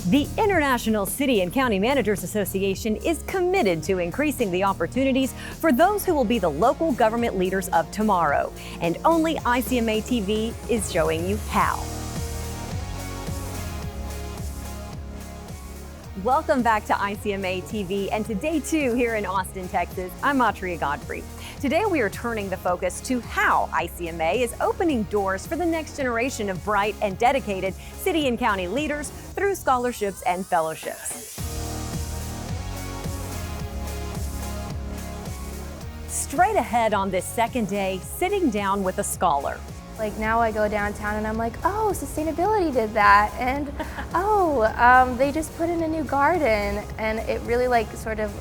The International City and County Managers Association is committed to increasing the opportunities for those who will be the local government leaders of tomorrow. And only ICMA TV is showing you how. Welcome back to ICMA TV and to day 2 here in Austin, Texas. I'm Matria Godfrey. Today we are turning the focus to how ICMA is opening doors for the next generation of bright and dedicated city and county leaders through scholarships and fellowships. Straight ahead on this second day, sitting down with a scholar. Like now I go downtown and I'm like, oh, sustainability did that, and they just put in a new garden, and it really sort of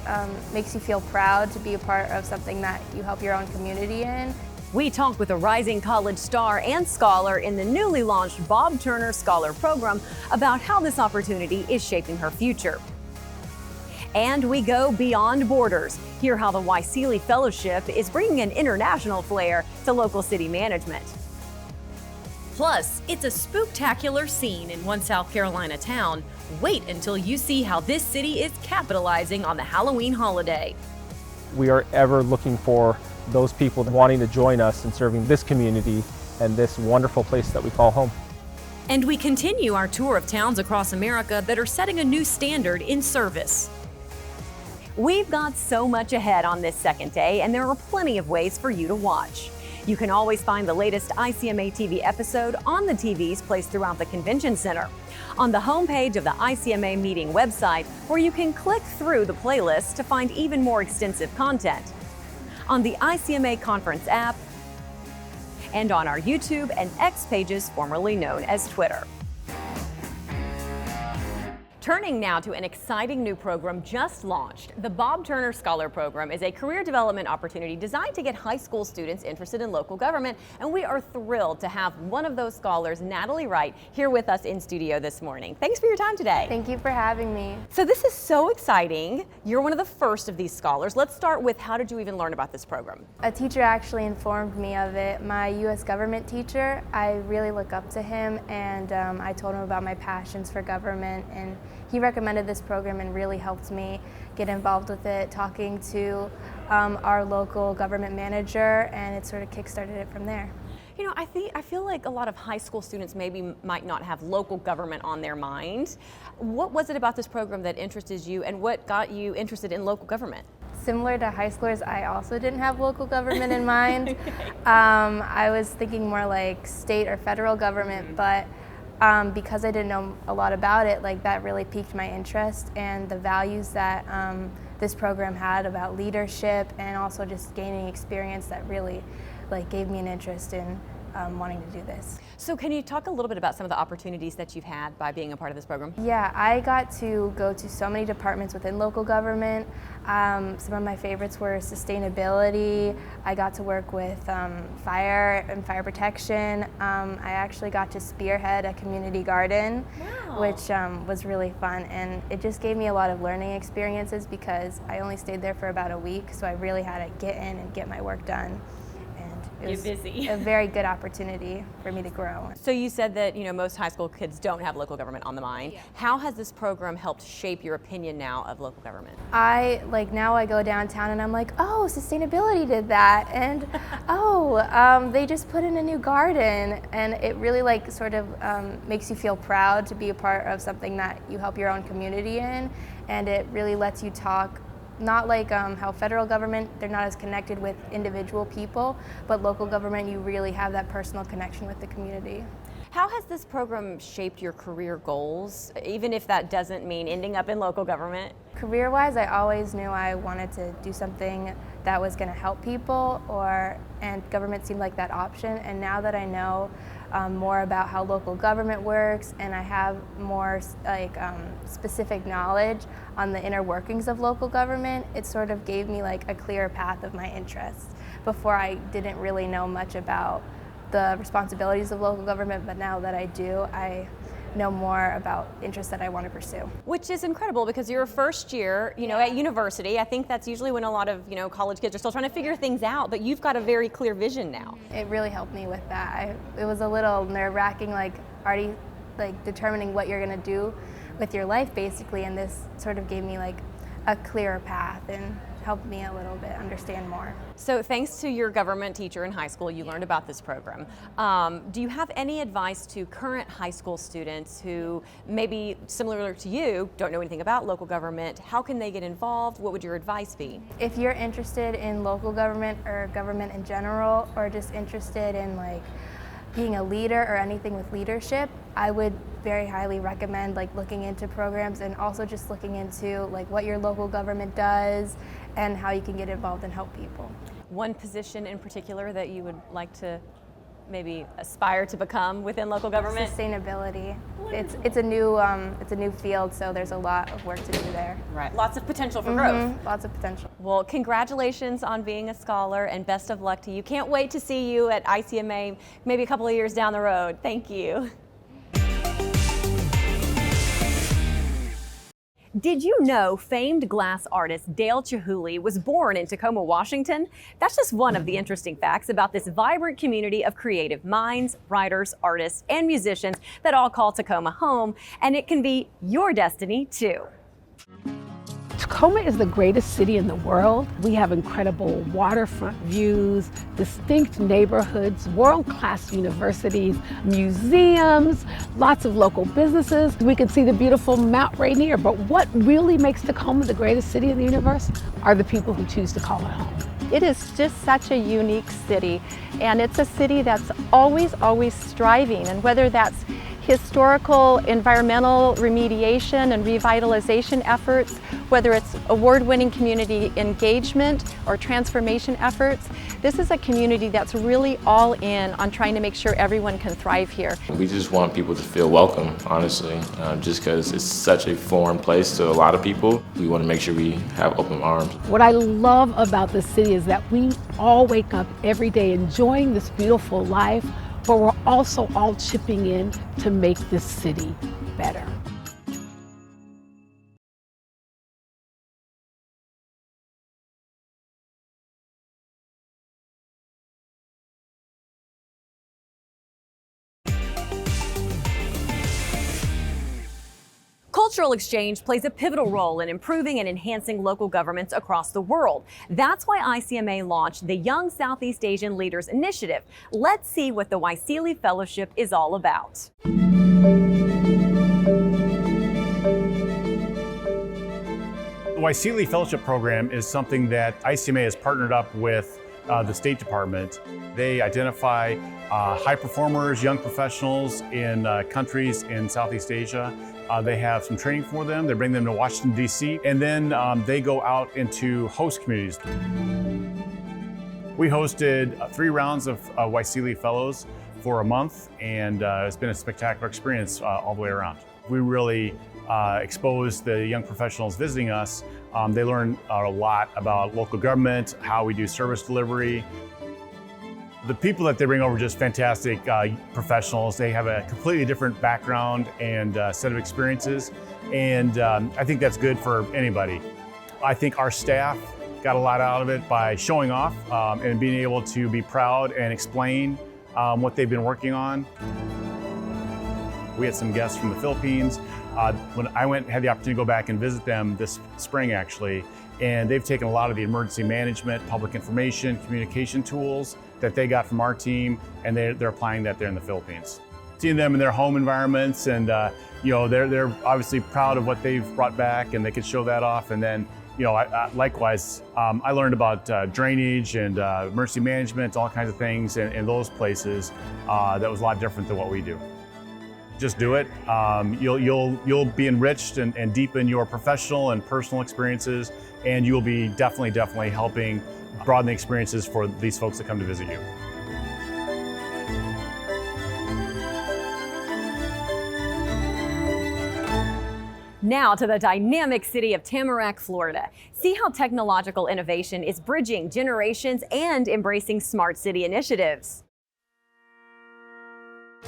makes you feel proud to be a part of something that you help your own community in. We talked with a rising college star and scholar in the newly launched Bob Turner Scholar Program about how this opportunity is shaping her future. And we go beyond borders. Hear how the YSEALI Fellowship is bringing an international flair to local city management. Plus, it's a spooktacular scene in one South Carolina town. Wait until you see how this city is capitalizing on the Halloween holiday. We are ever looking for those people wanting to join us in serving this community and this wonderful place that we call home. And we continue our tour of towns across America that are setting a new standard in service. We've got so much ahead on this second day, and there are plenty of ways for you to watch. You can always find the latest ICMA TV episode on the TVs placed throughout the convention center, on the homepage of the ICMA meeting website, where you can click through the playlist to find even more extensive content, on the ICMA conference app, and on our YouTube and X pages, formerly known as Twitter. Turning now to an exciting new program just launched. The Bob Turner Scholar Program is a career development opportunity designed to get high school students interested in local government, and we are thrilled to have one of those scholars, Natalie Wright, here with us in studio this morning. Thanks for your time today. Thank you for having me. So this is so exciting. You're one of the first of these scholars. Let's start with, how did you even learn about this program? A teacher actually informed me of it. My U.S. government teacher, I really look up to him, and I told him about my passions for government, and he recommended this program and really helped me get involved with it, talking to our local government manager, and it sort of kick-started it from there. You know, I feel like a lot of high school students might not have local government on their mind. What was it about this program that interested you, and what got you interested in local government? Similar to high schoolers, I also didn't have local government in mind. I was thinking more like state or federal government, but because I didn't know a lot about it, that really piqued my interest, and the values that this program had about leadership and also just gaining experience that really gave me an interest in wanting to do this. So can you talk a little bit about some of the opportunities that you've had by being a part of this program? Yeah, I got to go to so many departments within local government. Some of my favorites were sustainability. I got to work with fire and fire protection. I actually got to spearhead a community garden, wow, which was really fun, and it just gave me a lot of learning experiences because I only stayed there for about a week, so I really had to get in and get my work done. It was a very good opportunity for me to grow. So you said that most high school kids don't have local government on the mind. Yeah. How has this program helped shape your opinion now of local government? Now I go downtown and I'm like, oh, sustainability did that, and they just put in a new garden, and it really sort of makes you feel proud to be a part of something that you help your own community in, and it really lets you talk. Not like how federal government, they're not as connected with individual people, but local government, you really have that personal connection with the community. How has this program shaped your career goals, even if that doesn't mean ending up in local government? Career-wise, I always knew I wanted to do something that was going to help people, and government seemed like that option. And now that I know more about how local government works, and I have more specific knowledge on the inner workings of local government, it sort of gave me a clearer path of my interests. Before, I didn't really know much about the responsibilities of local government, but now that I do, I know more about interests that I want to pursue. Which is incredible because you're a first year, at university. I think that's usually when a lot of, college kids are still trying to figure things out, but you've got a very clear vision now. It really helped me with that. It was a little nerve-wracking, already determining what you're going to do with your life basically, and this sort of gave me like a clearer path and helped me a little bit understand more. So thanks to your government teacher in high school, you learned about this program. Do you have any advice to current high school students who maybe similar to you don't know anything about local government? How can they get involved? What would your advice be? If you're interested in local government or government in general, or just interested in like being a leader or anything with leadership, I would very highly recommend like looking into programs and also just looking into like what your local government does and how you can get involved and help people. One position in particular that you would like to maybe aspire to become within local government? Sustainability. It's a new field, so there's a lot of work to do there. Right. Lots of potential for growth. Lots of potential. Well, congratulations on being a scholar and best of luck to you. Can't wait to see you at ICMA maybe a couple of years down the road. Thank you. Did you know famed glass artist Dale Chihuly was born in Tacoma, Washington? That's just one of the interesting facts about this vibrant community of creative minds, writers, artists, and musicians that all call Tacoma home, and it can be your destiny too. Tacoma is the greatest city in the world. We have incredible waterfront views, distinct neighborhoods, world-class universities, museums, lots of local businesses. We can see the beautiful Mount Rainier, but what really makes Tacoma the greatest city in the universe are the people who choose to call it home. It is just such a unique city, and it's a city that's always striving, and whether that's historical, environmental remediation and revitalization efforts, whether it's award-winning community engagement or transformation efforts, this is a community that's really all in on trying to make sure everyone can thrive here. We just want people to feel welcome, honestly, just because it's such a foreign place to a lot of people. We want to make sure we have open arms. What I love about this city is that we all wake up every day enjoying this beautiful life, but we're also all chipping in to make this city better. Cultural exchange plays a pivotal role in improving and enhancing local governments across the world. That's why ICMA launched the Young Southeast Asian Leaders Initiative. Let's see what the YSEALI Fellowship is all about. The YSEALI Fellowship Program is something that ICMA has partnered up with the State Department. They identify high performers, young professionals in countries in Southeast Asia. They have some training for them. They bring them to Washington, D.C., and then they go out into host communities. We hosted 3 rounds of YSEALI Fellows for a month, and it's been a spectacular experience all the way around. We really exposed the young professionals visiting us. They learn a lot about local government, how we do service delivery. The people that they bring over are just fantastic professionals. They have a completely different background and set of experiences, and I think that's good for anybody. I think our staff got a lot out of it by showing off and being able to be proud and explain what they've been working on. We had some guests from the Philippines. When I had the opportunity to go back and visit them this spring actually, and they've taken a lot of the emergency management, public information, communication tools that they got from our team, and they're applying that there in the Philippines. Seeing them in their home environments, and they're obviously proud of what they've brought back, and they could show that off. And then, likewise, I learned about drainage and emergency management, all kinds of things in those places that was a lot different than what we do. Just do it. You'll be enriched and deepen your professional and personal experiences, and you'll be definitely helping broaden the experiences for these folks that come to visit you. Now to the dynamic city of Tamarac, Florida. See how technological innovation is bridging generations and embracing smart city initiatives.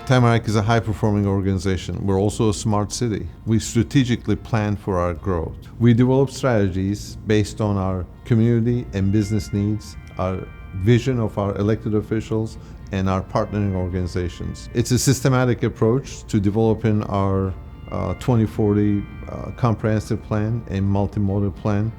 Tamarac is a high-performing organization. We're also a smart city. We strategically plan for our growth. We develop strategies based on our community and business needs, our vision of our elected officials, and our partnering organizations. It's a systematic approach to developing our 2040 comprehensive plan and multimodal plan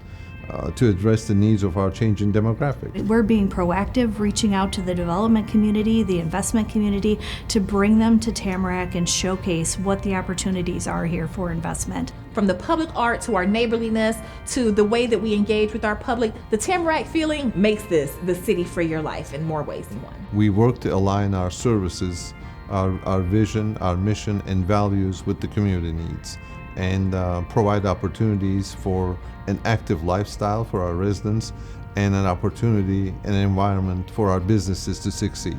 to address the needs of our changing demographic. We're being proactive, reaching out to the development community, the investment community, to bring them to Tamarac and showcase what the opportunities are here for investment. From the public art to our neighborliness to the way that we engage with our public, the Tamarac feeling makes this the city for your life in more ways than one. We work to align our services, our vision, our mission, and values with the community needs, and provide opportunities for an active lifestyle for our residents and an opportunity and an environment for our businesses to succeed.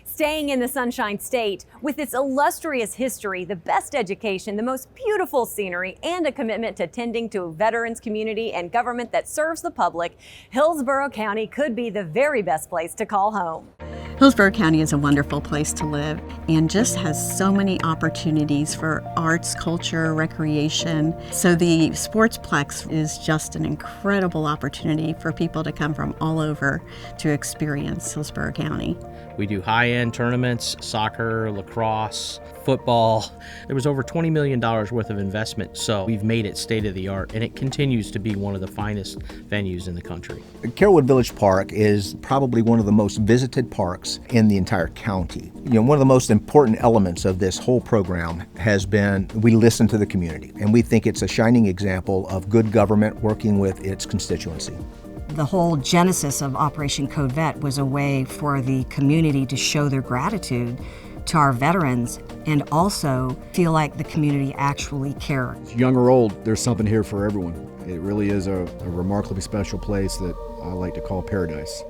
Staying in the Sunshine State, with its illustrious history, the best education, the most beautiful scenery, and a commitment to tending to a veterans community and government that serves the public, Hillsborough County could be the very best place to call home. Hillsborough County is a wonderful place to live and just has so many opportunities for arts, culture, recreation. So the Sportsplex is just an incredible opportunity for people to come from all over to experience Hillsborough County. We do high-end tournaments, soccer, lacrosse, football. There was over $20 million worth of investment, so we've made it state-of-the-art, and it continues to be one of the finest venues in the country. Carrollwood Village Park is probably one of the most visited parks in the entire county. One of the most important elements of this whole program has been we listen to the community, and we think it's a shining example of good government working with its constituency. The whole genesis of Operation Code Vet was a way for the community to show their gratitude to our veterans and also feel like the community actually cares. Young or old, there's something here for everyone. It really is a remarkably special place that I like to call paradise.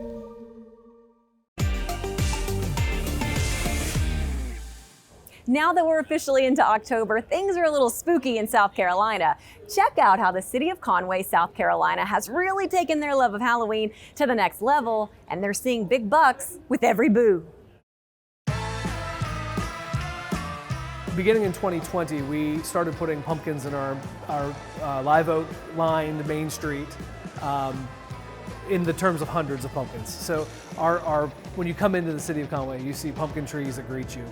Now that we're officially into October, things are a little spooky in South Carolina. Check out how the city of Conway, South Carolina has really taken their love of Halloween to the next level, and they're seeing big bucks with every boo. Beginning in 2020, we started putting pumpkins in our live oak lined Main Street in the terms of hundreds of pumpkins. So when you come into the city of Conway, you see pumpkin trees that greet you.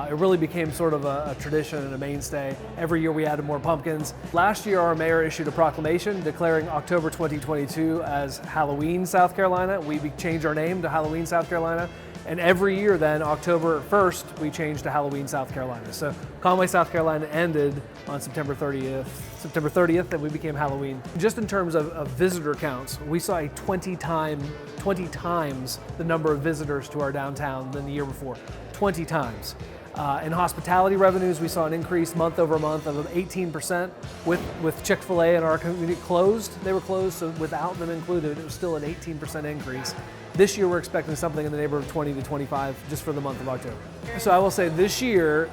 It really became sort of a tradition and a mainstay. Every year we added more pumpkins. Last year our mayor issued a proclamation declaring October 2022 as Halloween South Carolina. We changed our name to Halloween South Carolina. And every year then, October 1st, we changed to Halloween South Carolina. So Conway, South Carolina ended on September 30th, and we became Halloween. Just in terms of visitor counts, we saw a 20 times the number of visitors to our downtown than the year before, 20 times. In hospitality revenues, we saw an increase month over month of 18% with Chick-fil-A in our community closed. They were closed, so without them included, it was still an 18% increase. This year, we're expecting something in the neighborhood of 20 to 25 just for the month of October. So I will say this year,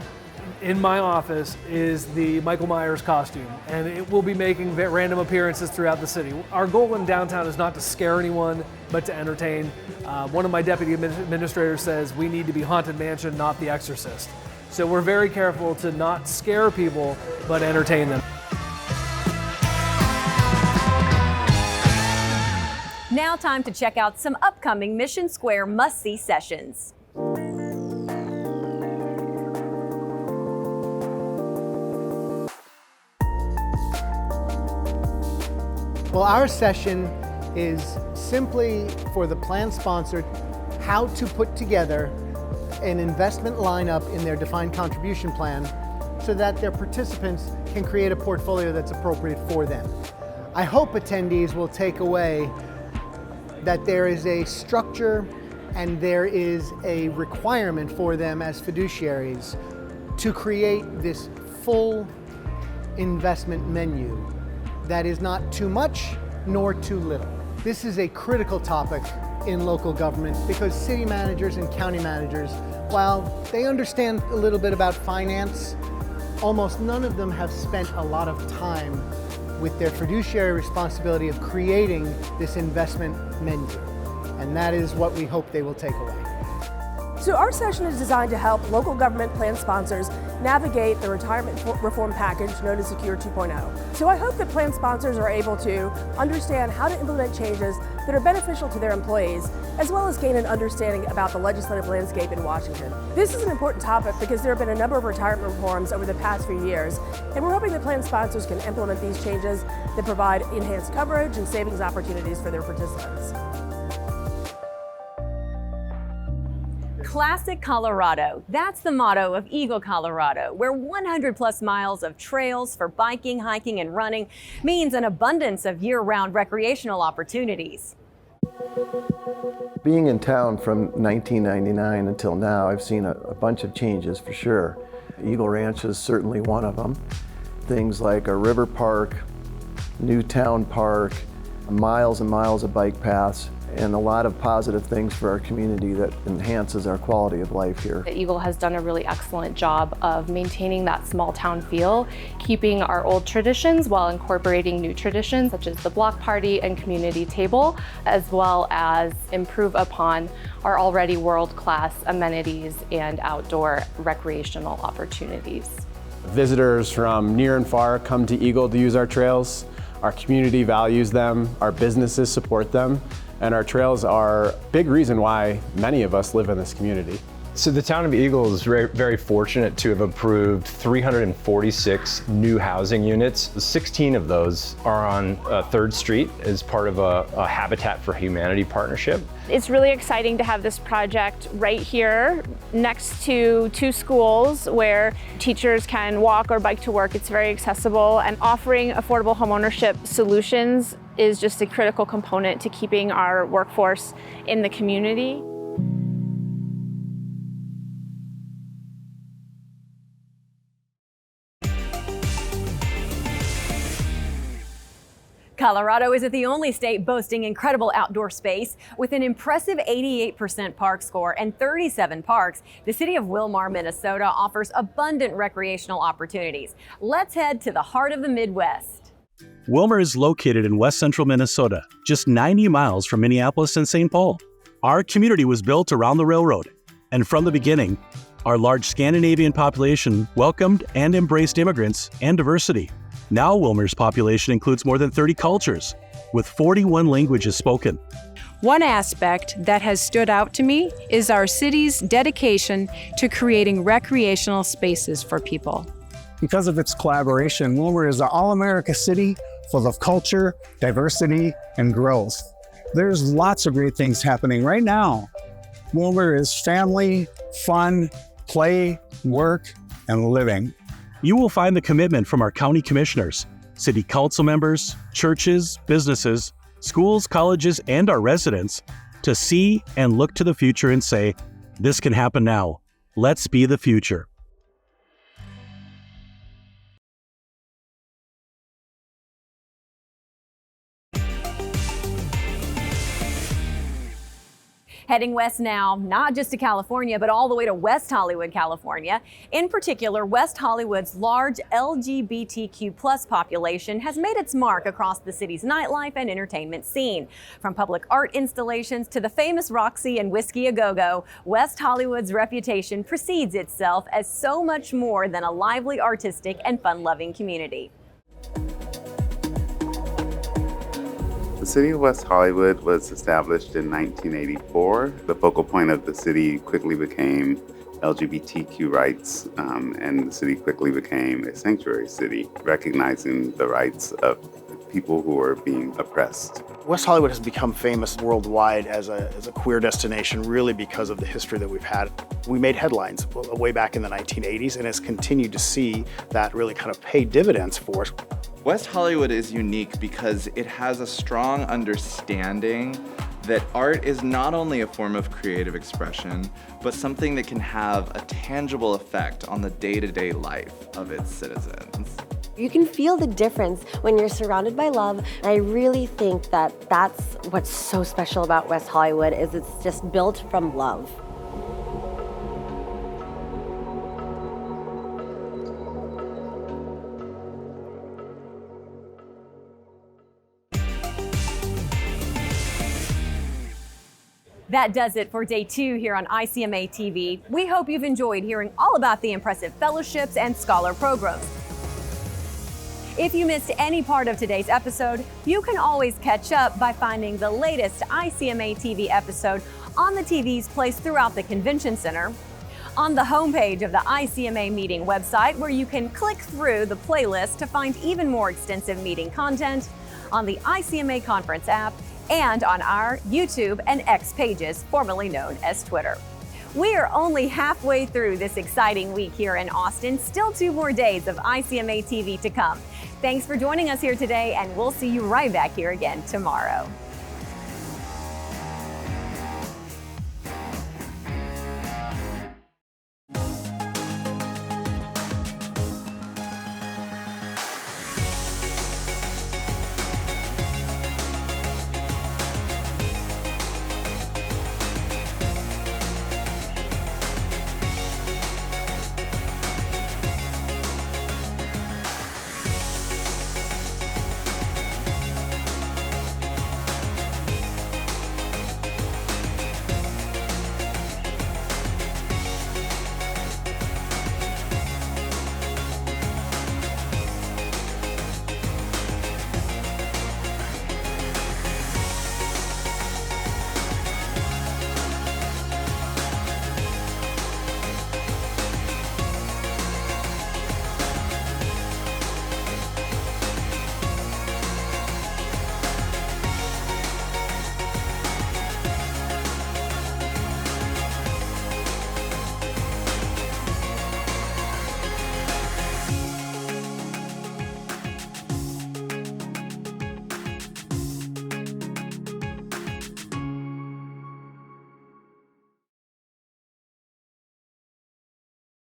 in my office is the Michael Myers costume, and it will be making random appearances throughout the city. Our goal in downtown is not to scare anyone, but to entertain. One of my deputy administrators says we need to be Haunted Mansion, not The Exorcist. So we're very careful to not scare people, but entertain them. Now time to check out some upcoming Mission Square must-see sessions. Well, our session is simply for the plan sponsor how to put together an investment lineup in their defined contribution plan so that their participants can create a portfolio that's appropriate for them. I hope attendees will take away that there is a structure and there is a requirement for them as fiduciaries to create this full investment menu that is not too much nor too little. This is a critical topic in local government because city managers and county managers, while they understand a little bit about finance, almost none of them have spent a lot of time with their fiduciary responsibility of creating this investment menu. And that is what we hope they will take away. So our session is designed to help local government plan sponsors navigate the retirement reform package known as Secure 2.0. So I hope that plan sponsors are able to understand how to implement changes that are beneficial to their employees, as well as gain an understanding about the legislative landscape in Washington. This is an important topic because there have been a number of retirement reforms over the past few years, and we're hoping that plan sponsors can implement these changes that provide enhanced coverage and savings opportunities for their participants. Classic Colorado. That's the motto of Eagle, Colorado, where 100+ miles of trails for biking, hiking, and running means an abundance of year-round recreational opportunities. Being in town from 1999 until now, I've seen a bunch of changes for sure. Eagle Ranch is certainly one of them. Things like a river park, new town park, miles and miles of bike paths, and a lot of positive things for our community that enhances our quality of life here. Eagle has done a really excellent job of maintaining that small town feel, keeping our old traditions while incorporating new traditions such as the block party and community table, as well as improve upon our already world-class amenities and outdoor recreational opportunities. Visitors from near and far come to Eagle to use our trails. Our community values them, our businesses support them, and our trails are a big reason why many of us live in this community. So the town of Eagle is very fortunate to have approved 346 new housing units. 16 of those are on 3rd Street as part of a Habitat for Humanity partnership. It's really exciting to have this project right here next to 2 schools where teachers can walk or bike to work. It's very accessible, and offering affordable homeownership solutions is just a critical component to keeping our workforce in the community. Colorado isn't the only state boasting incredible outdoor space. With an impressive 88% park score and 37 parks, the city of Wilmore, Minnesota offers abundant recreational opportunities. Let's head to the heart of the Midwest. Willmar is located in west central Minnesota, just 90 miles from Minneapolis and St. Paul. Our community was built around the railroad, and from the beginning, our large Scandinavian population welcomed and embraced immigrants and diversity. Now Willmar's population includes more than 30 cultures, with 41 languages spoken. One aspect that has stood out to me is our city's dedication to creating recreational spaces for people. Because of its collaboration, Willmar is an all-America city full of culture, diversity, and growth. There's lots of great things happening right now. Willmar is family, fun, play, work, and living. You will find the commitment from our county commissioners, city council members, churches, businesses, schools, colleges, and our residents to see and look to the future and say, this can happen now. Let's be the future. Heading west now, not just to California, but all the way to West Hollywood, California. In particular, West Hollywood's large LGBTQ+ population has made its mark across the city's nightlife and entertainment scene. From public art installations to the famous Roxy and Whiskey A Go-Go, West Hollywood's reputation precedes itself as so much more than a lively, artistic, and fun-loving community. The city of West Hollywood was established in 1984. The focal point of the city quickly became LGBTQ rights, and the city quickly became a sanctuary city, recognizing the rights of people who are being oppressed. West Hollywood has become famous worldwide as a queer destination, really because of the history that we've had. We made headlines way back in the 1980s, and has continued to see that really kind of pay dividends for us. West Hollywood is unique because it has a strong understanding that art is not only a form of creative expression, but something that can have a tangible effect on the day-to-day life of its citizens. You can feel the difference when you're surrounded by love, and I really think that that's what's so special about West Hollywood, is it's just built from love. That does it for day 2 here on ICMA TV. We hope you've enjoyed hearing all about the impressive fellowships and scholar programs. If you missed any part of today's episode, you can always catch up by finding the latest ICMA TV episode on the TVs placed throughout the Convention Center, on the homepage of the ICMA meeting website, where you can click through the playlist to find even more extensive meeting content, on the ICMA conference app, and on our YouTube and X pages, formerly known as Twitter. We are only halfway through this exciting week here in Austin, still 2 more days of ICMA TV to come. Thanks for joining us here today, and we'll see you right back here again tomorrow.